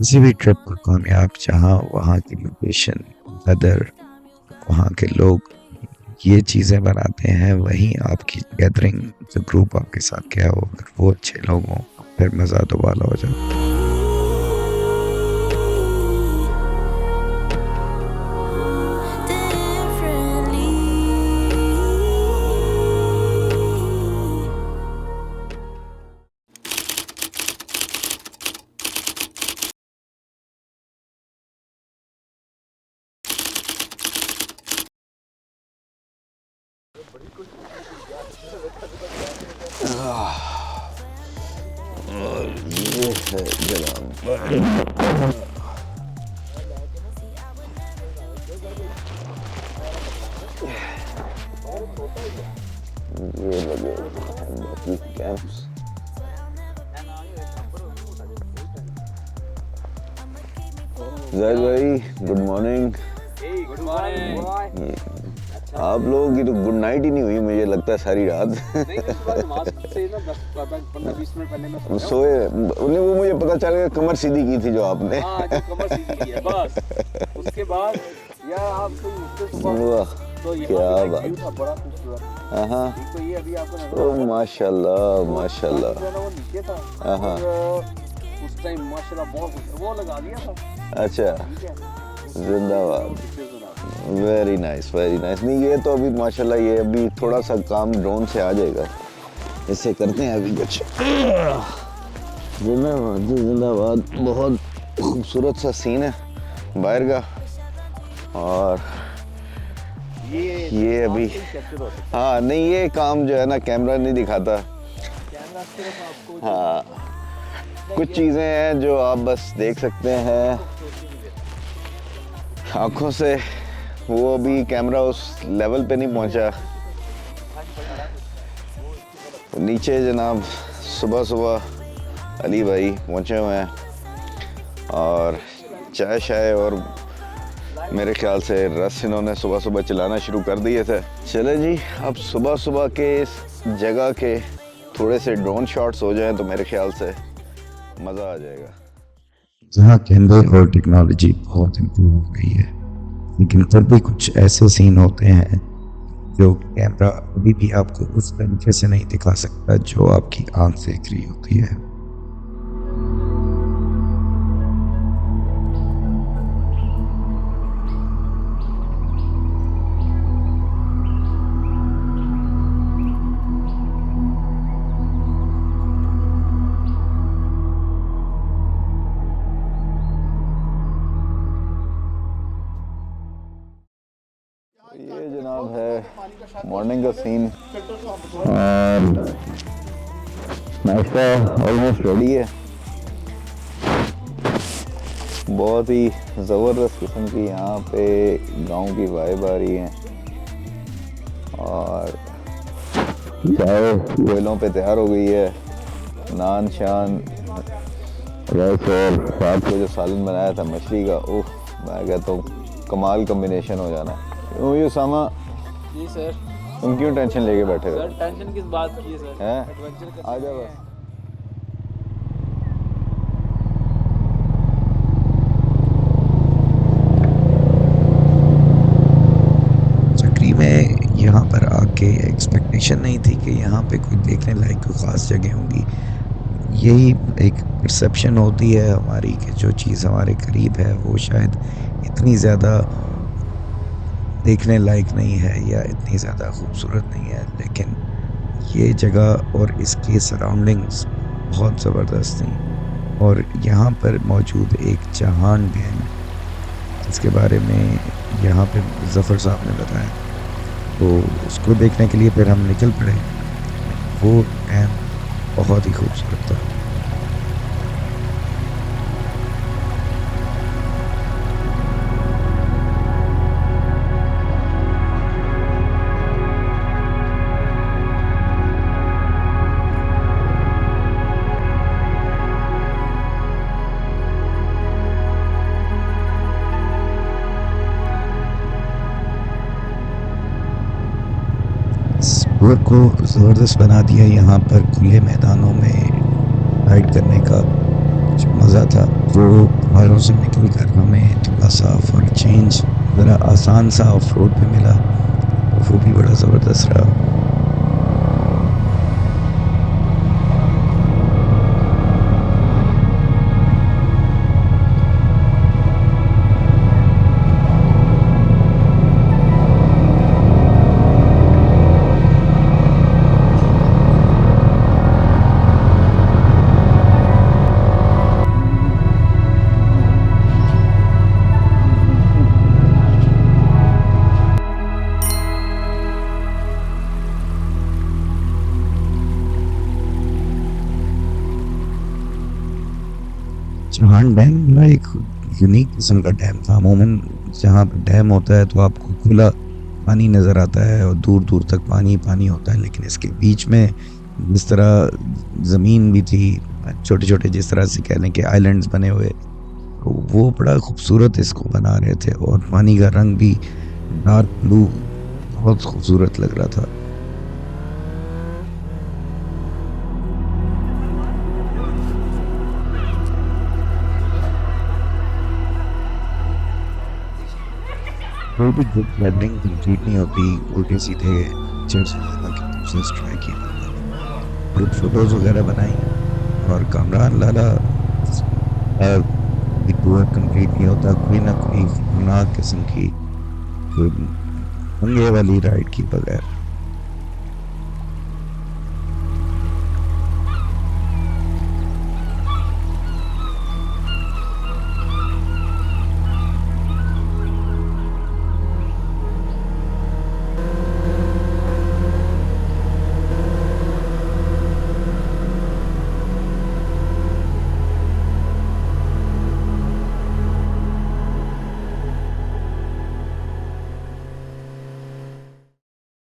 किसी भी ट्रिप को कामयाब जहाँ वहाँ की लोकेशन, वेदर, वहाँ के लोग ये चीज़ें बनाते हैं, वहीं आपकी गैदरिंग जो ग्रुप आपके साथ गया हो अगर वो अच्छे लोग हों फिर मज़ा दोबाला हो जाता है। और ये है जनाब ये लगे हैं बाकी कैंप्स। जाहिद भाई गुड मॉर्निंग। Good morning. आप लोगों की तो गुड नाइट ही नहीं हुई मुझे लगता है सारी रात। नहीं उसके बाद नमाज से ना 10-15-20 मिनट पहले मैं सोए उन्हें वो मुझे पता चल गया कमर सीधी की थी जो आपने। हाँ जो कमर सीधी की है बस उसके बाद या आप वाह तो क्या बात। व्यू था बड़ा खूबसूरत। हाँ एक तो ये अभी आपको नजर ओ माशाल्लाह माशाल्लाह। जो है ना वो नीचे था हाँ और उस टाइम माशाल्लाह बहुत खूबसूरत वो लगा दिया था। अच्छा ठीक है जिंदाबाद। Very nice very nice. नहीं ये तो अभी माशाल्लाह ये अभी थोड़ा सा काम ड्रोन से आ जाएगा इससे करते हैं अभी कुछ। जिंदाबाद जिंदाबाद। बहुत खूबसूरत सा सीन है बाहर का और ये अभी हाँ नहीं ये काम जो है ना कैमरा नहीं दिखाता। कैमरा सिर्फ आपको हाँ कुछ चीज़ें हैं जो आप बस देख सकते हैं आँखों से। वो अभी कैमरा उस लेवल पे नहीं पहुंचा। नीचे जनाब सुबह सुबह अली भाई पहुंचे हुए हैं और चाय शाय और मेरे ख्याल से रस इन्होंने सुबह सुबह चलाना शुरू कर दिए थे। चले जी अब सुबह सुबह के इस जगह के थोड़े से ड्रोन शॉट्स हो जाएं तो मेरे ख्याल से मज़ा आ जाएगा। जहाँ कैमरे और टेक्नोलॉजी बहुत इम्प्रूव हो गई है लेकिन फिर भी कुछ ऐसे सीन होते हैं जो कैमरा अभी भी आपको उस तरीके से नहीं दिखा सकता जो आपकी आंख देख रही होती है। ये जनाब है मॉर्निंग का सीन और नाश्ता ऑलमोस्ट रेडी है। बहुत ही ज़बरदस्त किस्म की यहाँ पे गांव की वाइब आ रही है और चाय कोयलों पे तैयार हो गई है। नान शान रस और रात को जो सालन बनाया था मछली का ओह मैं कहता हूँ कमाल कम्बिनेशन हो जाना। ये उसामा जी सर। तुम क्यों टेंशन लेके बैठे हो? सर टेंशन किस बात की है सर? हैं? एडवेंचर आ जा बस। चक्री में यहाँ पर आके एक्सपेक्टेशन नहीं थी कि यहाँ पे कोई देखने लायक कोई ख़ास जगह होंगी। यही एक परसेप्शन होती है हमारी कि जो चीज़ हमारे करीब है वो शायद इतनी ज़्यादा देखने लायक नहीं है या इतनी ज़्यादा खूबसूरत नहीं है, लेकिन ये जगह और इसके सराउंडिंग्स बहुत ज़बरदस्त थी। और यहाँ पर मौजूद एक जहान डैम जिसके बारे में यहाँ पे ज़फ़र साहब ने बताया तो उसको देखने के लिए फिर हम निकल पड़े। वो डैम बहुत ही खूबसूरत था। टूर को ज़बरदस्त बना दिया यहाँ पर खुले मैदानों में राइड करने का जो मज़ा था वो पहाड़ों से निकल कर हमें थोड़ा सा फॉर चेंज ज़रा आसान सा ऑफ रोड पे मिला, वो भी बड़ा ज़बरदस्त रहा। चौहान डैम ना एक यूनिक किस्म का डैम था। अमूमन जहाँ पे डैम होता है तो आपको खुला पानी नज़र आता है और दूर दूर तक पानी पानी होता है, लेकिन इसके बीच में जिस तरह ज़मीन भी थी, छोटे छोटे जिस तरह से कहने के आइलैंड्स बने हुए, तो वो बड़ा खूबसूरत इसको बना रहे थे और पानी का रंग भी डार्क ब्लू बहुत खूबसूरत लग रहा था। कोई भी ग्रुप गैदरिंग कंप्लीट नहीं होती उल्टे सीधे चिट्स ट्राई की, ग्रुप फोटोज वगैरह बनाई और कामरान लाला टूर कंप्लीट नहीं होता कोई ना कोई खतरनाक किस्म की कोई पंगे वाली राइड की बगैर।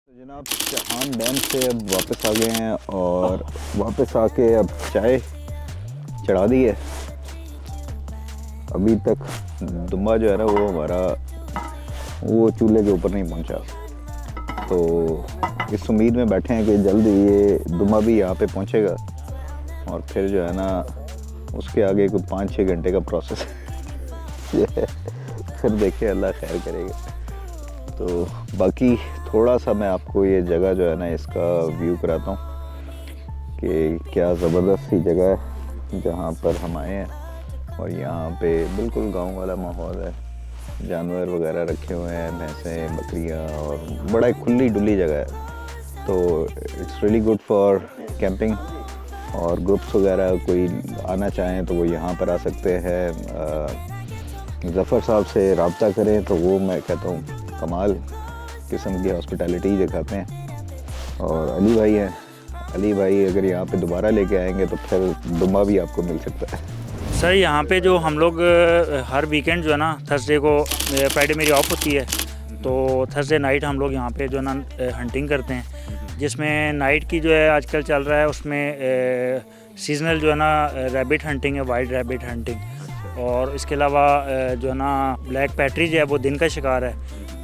जनाब चौहान डैम से अब वापस आ गए हैं और वापस आके अब चाय चढ़ा दी है। अभी तक दुम्बा जो है ना वो हमारा वो चूल्हे के ऊपर नहीं पहुंचा, तो इस उम्मीद में बैठे हैं कि जल्द ये दुम्बा भी यहाँ पे पहुंचेगा और फिर जो है ना उसके आगे कोई 5-6 घंटे का प्रोसेस है। फिर देखिए अल्लाह खैर करेगा। तो बाकी थोड़ा सा मैं आपको ये जगह जो है ना इसका व्यू कराता हूँ कि क्या ज़बरदस्त सी जगह है जहाँ पर हम आए हैं। और यहाँ पे बिल्कुल गांव वाला माहौल है, जानवर वगैरह रखे हुए हैं, भैंसें बकरियाँ, और बड़ा एक खुली डुली जगह है। तो it's really good for camping, और ग्रुप्स वगैरह कोई आना चाहें तो वो यहाँ पर आ सकते हैं। ज़फ़र साहब से रब्ता करें तो वो मैं कहता हूँ कमाल किस्म की हॉस्पिटैलिटी दिखाते हैं। और अली भाई हैं, अली भाई अगर यहाँ पे दोबारा लेके आएंगे तो फिर दुम्बा भी आपको मिल सकता है। सर यहाँ पे जो हम लोग हर वीकेंड जो है ना थर्सडे को, फ्राइडे मेरी ऑफ होती है, तो थर्सडे नाइट हम लोग यहाँ पे जो है ना हंटिंग करते हैं, जिसमें नाइट की जो है आजकल चल रहा है उसमें सीजनल जो है ना रैबिट हंटिंग है, वाइल्ड रैबिट हंटिंग। और इसके अलावा जो है ना ब्लैक पैट्रीज है वो दिन का शिकार है,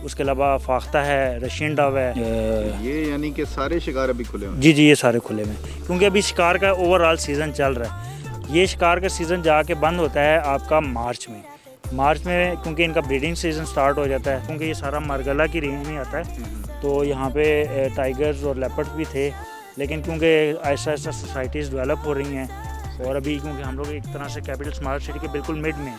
उसके अलावा फाख्ता है, रशियन डव है। ये यानी कि सारे शिकार अभी खुले हुए हैं? जी जी, ये सारे खुले में, क्योंकि अभी शिकार का ओवरऑल सीज़न चल रहा है। ये शिकार का सीज़न जाके बंद होता है आपका मार्च में, क्योंकि इनका ब्रीडिंग सीज़न स्टार्ट हो जाता है, क्योंकि ये सारा मरगला की रेंज में आता है। तो यहाँ पे टाइगर्स और लेपर्ड्स भी थे, लेकिन क्योंकि ऐसा ऐसा सोसाइटीज़ डेवलप हो रही हैं, और अभी क्योंकि हम लोग एक तरह से कैपिटल स्मार्ट सिटी के बिल्कुल मिड में हैं,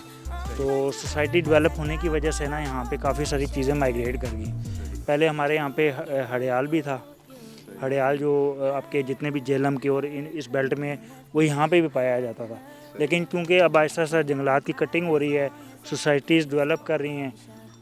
तो सोसाइटी डेवलप होने की वजह से ना यहाँ पे काफ़ी सारी चीज़ें माइग्रेट कर गई। पहले हमारे यहाँ पे हड़याल भी था, हड़याल जो आपके जितने भी जेलम के और इस बेल्ट में वो यहाँ पे भी पाया जाता था। लेकिन क्योंकि अब आहिस्ता आहिस्ता जंगलात की कटिंग हो रही है, सोसाइटीज़ डेवलप कर रही हैं,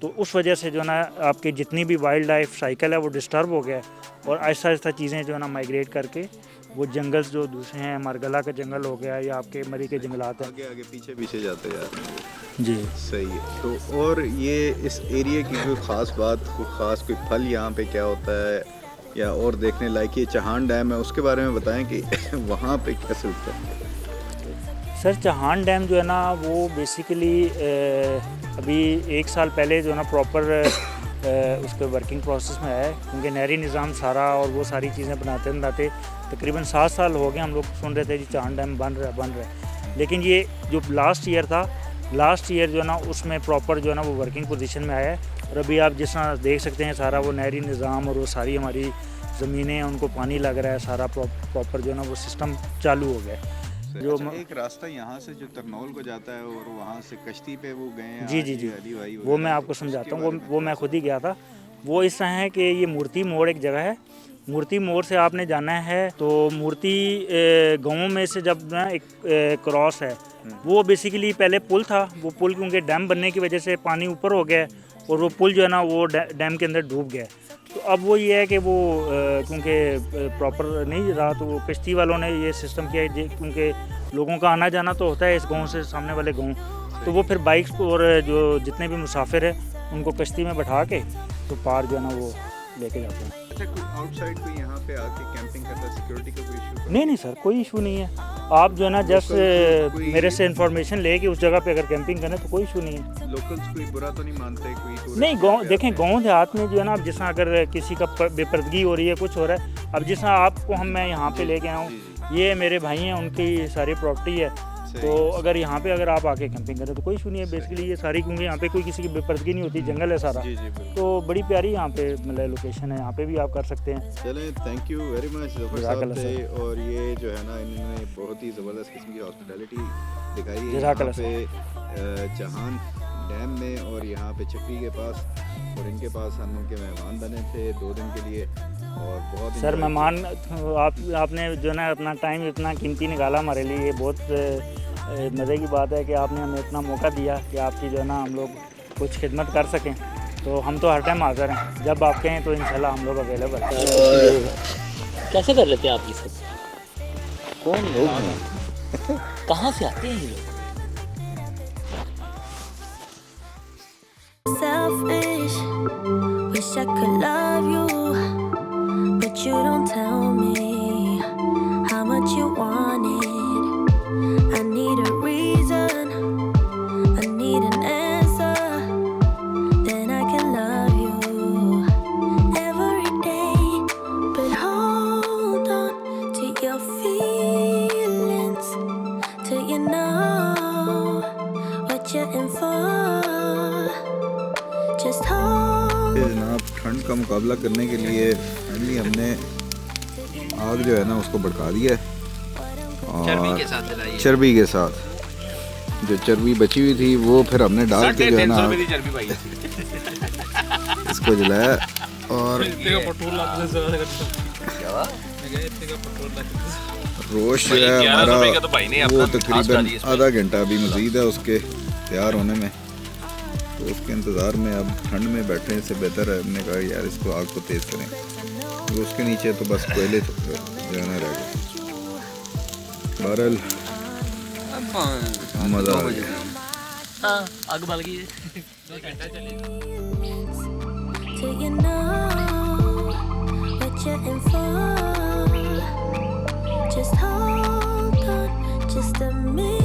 तो उस वजह से जो है ना आपके जितनी भी वाइल्ड लाइफ साइकिल है वो डिस्टर्ब हो गया है, और आहिस्ता आहिस्ता चीज़ें जो है ना माइग्रेट करके वो जंगल्स जो दूसरे हैं, मरगला का जंगल हो गया या आपके मरी के जंगलात हैं, आगे आगे पीछे पीछे जाते जा रहे हैं। जी सही है। तो और ये इस एरिया की कोई ख़ास बात, कोई ख़ास कोई फल यहाँ पे क्या होता है या और देखने लायक ये चौहान डैम है उसके बारे में बताएं कि वहाँ पे कैसे होता है? सर चौहान डैम जो है ना वो बेसिकली अभी 1 साल पहले जो है ना प्रॉपर उसके वर्किंग प्रोसेस में है, क्योंकि नहरी निज़ाम सारा और वो सारी चीज़ें बनाते तकरीबन 7 साल हो गए। हम लोग सुन रहे थे जी चौहान डैम बन रहा है। लेकिन ये जो लास्ट ईयर था, लास्ट ईयर जो है ना उसमें प्रॉपर जो है ना वो वर्किंग पोजीशन में आया है। और अभी आप जिस तरह देख सकते हैं सारा वो नहरी निज़ाम और वो सारी हमारी ज़मीनें हैं उनको पानी लग रहा है, सारा प्रॉपर जो है ना वो सिस्टम चालू हो गया है। जो अच्छा, एक रास्ता यहाँ से जो तरनौल को जाता है और वहाँ से कश्ती पे वो गए हैं जी आज जी ये जी, अली भाई वो मैं वगैरह, आपको तो समझाता उसके हूँ। बारे में वो मैं खुद ही गया था। वो इस तरह है कि ये मूर्ति मोड़ एक जगह है। मूर्ति मोड़ से आपने जाना है तो मूर्ति गाँव में से जब ना एक क्रॉस है, वो बेसिकली पहले पुल था। वो पुल क्योंकि डैम बनने की वजह से पानी ऊपर हो गया है और वो पुल जो है ना वो डैम के अंदर डूब गया है। तो अब वो ये है कि वो क्योंकि प्रॉपर नहीं रहा तो वो कश्ती वालों ने ये सिस्टम किया है, क्योंकि लोगों का आना जाना तो होता है इस गांव से सामने वाले गांव, तो वो फिर बाइक्स और जो जितने भी मुसाफिर हैं उनको कश्ती में बैठा के तो पार जो है ना वो लेके जाते हैं। अच्छा, कोई आउटसाइड कोई यहाँ पे आके कैंपिंग करता है, सिक्योरिटी का कोई इशू? नहीं नहीं सर, कोई इशू नहीं है। आप जो है ना जस्ट मेरे से इन्फॉर्मेशन लेके उस जगह पे अगर कैंपिंग करें तो कोई इशू नहीं है। लोकल्स कोई बुरा तो नहीं मानते? कोई tourist नहीं, यहाँ गाँव पे देखें, आते हैं? गाँव देहात में जो है ना अब जिस तरह अगर किसी का बेपर्दगी हो रही है, कुछ हो रहा है, अब जिस तरह आपको मैं यहाँ पे लेके आया हूँ, ये मेरे भाई हैं, उनकी सारी प्रॉपर्टी है, तो अगर यहाँ पे अगर आप आके कैंपिंग करें तो कोई इशू नहीं है। बेसिकली ये सारी क्योंकि यहाँ पे कोई किसी की बेपर्दगी नहीं होती, जंगल है सारा, जी जी बिल्कुल। तो बड़ी प्यारी यहाँ पे मतलब लोकेशन है, यहाँ पे भी आप कर सकते हैं। चलें, thank you very much Zafar साहब थे। और ये जो है ना इन्होंने बहुत ही ज़बरदस्त किस्म की हॉस्पिटैलिटी दिखाई है यहाँ पे जहान डैम में और यहाँ पे चक्री के पास। और इनके पास हम उनके मेहमान बने थे 2 दिन के लिए और बहुत सर मेहमान आपने जो है ना अपना टाइम इतना कीमती निकाला हमारे लिए, ये बहुत मज़े की बात है कि आपने हमें इतना मौका दिया कि आपकी जो है ना हम लोग कुछ खिदमत कर सकें। तो हम तो हर टाइम हाज़िर हैं, जब आप कहें तो इंशाल्लाह हम लोग अवेलेबल हैं। कैसे कर लेते हैं आप ये सब? कौन लोग हैं? कहाँ से आते हैं ये लोग? Selfish, wish I could love you, but you don't tell me how much you want it. I need a reason, I need an answer, then I can love you every day. But hold on to your feelings till you know what you're in for. Just hold. जनाब ठंड का मुकाबला करने के लिए finally हमने आग जो है ना उसको भड़का दिया है और चर्बी के साथ जो चर्बी बची हुई थी वो फिर हमने डाल के जो है ना इसको जलाया। और रोश जो है हमारा वो तकरीबन आधा घंटा अभी मज़ीद है उसके तैयार होने में, तो उसके इंतज़ार में अब ठंड में बैठने से बेहतर है हमने कहा यार इसको आग को तेज़ करें। तो उसके नीचे तो बस कोयले जो है ना रह गए। बहरहाल मज़ा आ गया। हाँ, आग बल गई है। Till you know what you're in for. Just hold on just a minute.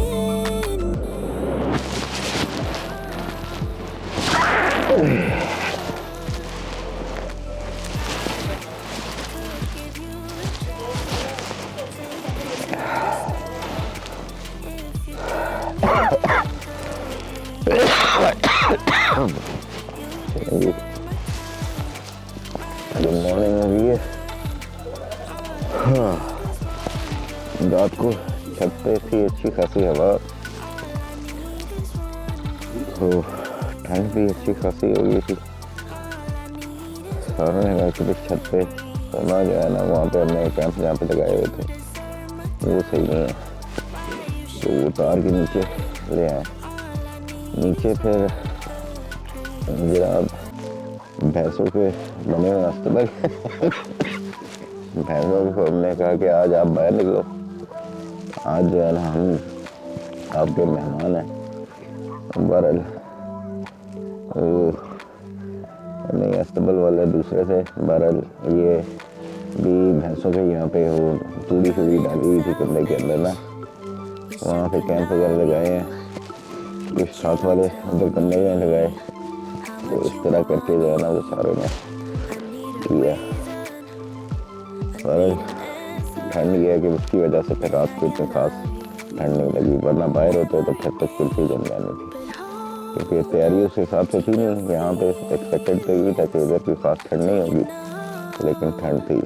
Good morning हो गई है। हाँ, रात को छत पे थी अच्छी खासी हवा, तो ठंड भी अच्छी खासी हो गई थी। सारों ने कहा कि छत पे सोना जो है ना वहाँ पे हमने कैंप जहाँ पे लगाए हुए थे वो सही नहीं है, तो वो उतार के नीचे ले आए। नीचे फिर जनाब भैंसों के बने हुए रास्ते पर भैंसों को हमने कहा कि आज आप बाहर निकलो, आज जो है ना हम आपके मेहमान हैं। बहरहाल नहीं अस्तबल वाले दूसरे से, बहरहाल ये भी भैंसों के यहाँ पे वो तूड़ी शूड़ी डाली हुई थी कमरे के अंदर ना, वहाँ पे कैंप वगैरह लगाए हैं, कुछ साथ वाले उधर कमरे में लगाए, तो इस तरह करके जो है ना वो सारे ने किया। और ठंड ये है कि उसकी वजह से फिर रात को इतनी खास ठंड नहीं लगी, वरना बाहर होते तो छत तक कुल्फी जम जानी थी, क्योंकि तैयारी उस हिसाब से थी नहीं। यहाँ पे एक्सपेक्टेड तो ये था कि इधर कोई खास ठंड नहीं होगी, लेकिन ठंड थी।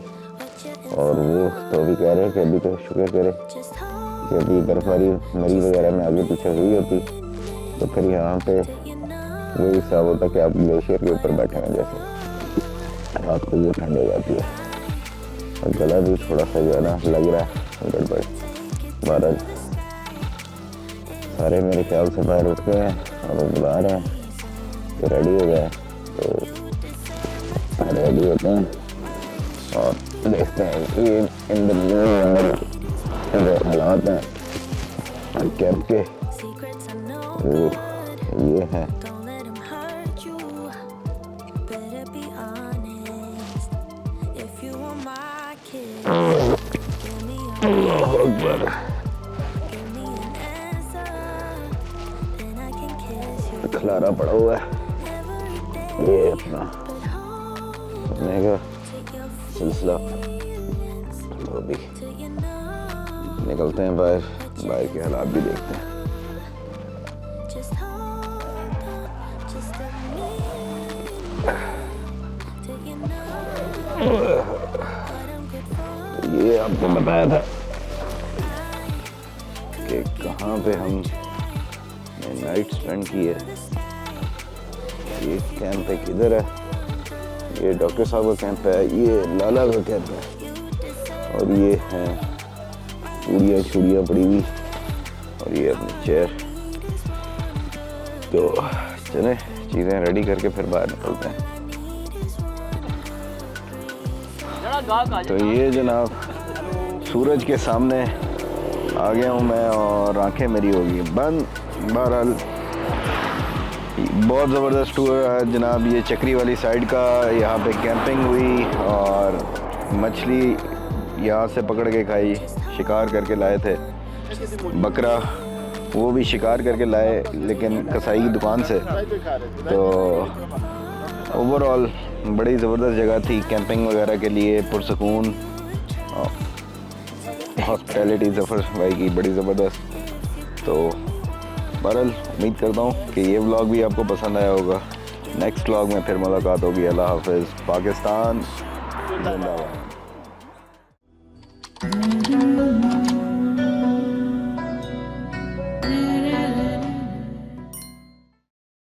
और वो तो अभी कह रहे हैं कि अभी तो शुक्र करे कि अभी बर्फबारी मरी वगैरह में आगे पीछे हुई होती तो फिर यहाँ पे वही हिसाब होता कि आप ग्लेशियर के ऊपर बैठे हैं, जैसे आपको वो ठंड हो जाती है। और गला भी थोड़ा सा जो है ना लग रहा है गड़बड़। बारह सारे मेरे ख्याल से बाहर उठ गए हैं और वो बुला रहे हैं कि रेडी हो गए, तो रेडी होते हैं और देखते हैं ये इन जो हालात हैं कैब के वो ये है। खलारा पड़ा हुआ है ये अपना का सिलसिला। तो अभी निकलते हैं बाहर के हालात भी देखते हैं। तो ये आपको बताया था कि कहाँ पे हम नाइट स्पेंड की है। ये कैंप है किधर है, ये डॉक्टर साहब का कैंप है, ये लाला का कैंप है, और ये है चूड़ियाँ पड़ी हुई, और ये अपनी चेयर। तो चलें चीज़ें रेडी करके फिर बाहर निकलते हैं। तो ये जनाब सूरज के सामने आ गया हूँ मैं और आंखें मेरी होगी बंद। बहरहाल बहुत ज़बरदस्त टूर है जनाब, ये चक्री वाली साइड का। यहाँ पे कैंपिंग हुई और मछली यहाँ से पकड़ के खाई, शिकार करके लाए थे बकरा, वो भी शिकार करके लाए लेकिन कसाई की दुकान से। तो ओवरऑल बड़ी ज़बरदस्त जगह थी कैंपिंग वगैरह के लिए, पुरसकून हॉस्पिटैलिटी ज़फ़र भाई की बड़ी ज़बरदस्त। तो बहरहाल उम्मीद करता हूँ कि ये व्लॉग भी आपको पसंद आया होगा। नेक्स्ट व्लॉग में फिर मुलाकात होगी। अल्लाह हाफ़िज़। पाकिस्तान जिंदाबाद।